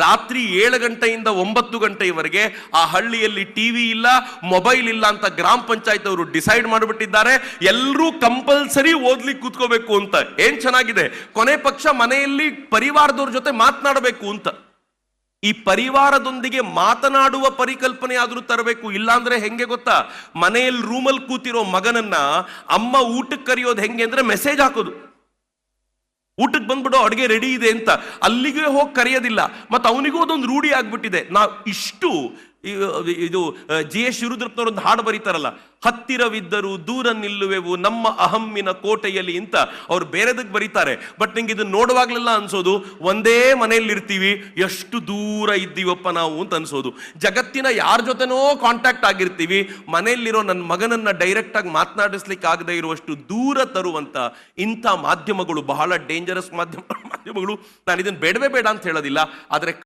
ರಾತ್ರಿ 7 ಗಂಟೆಯಿಂದ 9 ಗಂಟೆಯವರೆಗೆ ಆ ಹಳ್ಳಿಯಲ್ಲಿ ಟಿವಿ ಇಲ್ಲ, ಮೊಬೈಲ್ ಇಲ್ಲ ಅಂತ ಗ್ರಾಮ ಪಂಚಾಯತ್ ಅವರು ಡಿಸೈಡ್ ಮಾಡಿಬಿಟ್ಟಿದ್ದಾರೆ. ಎಲ್ಲರೂ ಕಂಪಲ್ಸರಿ ಓದ್ಲಿಕ್ಕೆ ಕೂತ್ಕೋಬೇಕು ಅಂತ. ಏನ್ ಚೆನ್ನಾಗಿದೆ, ಕೊನೆ ಪಕ್ಷ ಮನೆಯಲ್ಲಿ ಪರಿವಾರದವ್ರ ಜೊತೆ ಮಾತನಾಡಬೇಕು ಅಂತ. ಈ ಪರಿವಾರದೊಂದಿಗೆ ಮಾತನಾಡುವ ಪರಿಕಲ್ಪನೆ ಆದ್ರೂ ತರಬೇಕು. ಇಲ್ಲಾಂದ್ರೆ ಹೆಂಗೆ ಗೊತ್ತಾ, ಮನೆಯಲ್ಲಿ ರೂಮಲ್ಲಿ ಕೂತಿರೋ ಮಗನನ್ನ ಅಮ್ಮ ಊಟಕ್ಕೆ ಕರೆಯೋದು ಹೆಂಗೆ ಅಂದ್ರೆ ಮೆಸೇಜ್ ಹಾಕೋದು, ಊಟಕ್ಕೆ ಬಂದ್ಬಿಡು ಅಡುಗೆ ರೆಡಿ ಇದೆ ಅಂತ. ಅಲ್ಲಿಗೆ ಹೋಗಿ ಕರೆಯೋದಿಲ್ಲ. ಮತ್ತು ಅವನಿಗೂ ಅದೊಂದು ರೂಢಿ ಆಗ್ಬಿಟ್ಟಿದೆ. ನಾವು ಇಷ್ಟು ಇದು ಜಿ ಎಸ್ ಶಿವರುದ್ರಪ್ಪನವರೊಂದು ಹಾಡು ಬರೀತಾರಲ್ಲ, ಹತ್ತಿರವಿದ್ದರೂ ದೂರ ನಿಲ್ಲುವೆವು ನಮ್ಮ ಅಹಮ್ಮಿನ ಕೋಟೆಯಲ್ಲಿ ಅಂತ ಅವ್ರು ಬೇರೆದಕ್ಕೆ ಬರೀತಾರೆ. ಬಟ್ ನಿಂಗೆ ಇದನ್ನ ನೋಡುವಾಗ್ಲೆಲ್ಲ ಅನ್ಸೋದು ಒಂದೇ ಮನೆಯಲ್ಲಿ ಇರ್ತೀವಿ, ಎಷ್ಟು ದೂರ ಇದ್ದೀವಪ್ಪ ನಾವು ಅಂತ ಅನ್ಸೋದು. ಜಗತ್ತಿನ ಯಾರ ಜೊತೆನೋ ಕಾಂಟ್ಯಾಕ್ಟ್ ಆಗಿರ್ತೀವಿ, ಮನೆಯಲ್ಲಿರೋ ನನ್ನ ಮಗನನ್ನ ಡೈರೆಕ್ಟ್ ಆಗಿ ಮಾತನಾಡಿಸ್ಲಿಕ್ಕೆ ಆಗದೆ ಇರುವಷ್ಟು ದೂರ ತರುವಂತ ಇಂಥ ಮಾಧ್ಯಮಗಳು ಬಹಳ ಡೇಂಜರಸ್ ಮಾಧ್ಯಮಗಳು. ನಾನು ಇದನ್ನು ಬೇಡವೇ ಬೇಡ ಅಂತ ಹೇಳೋದಿಲ್ಲ, ಆದರೆ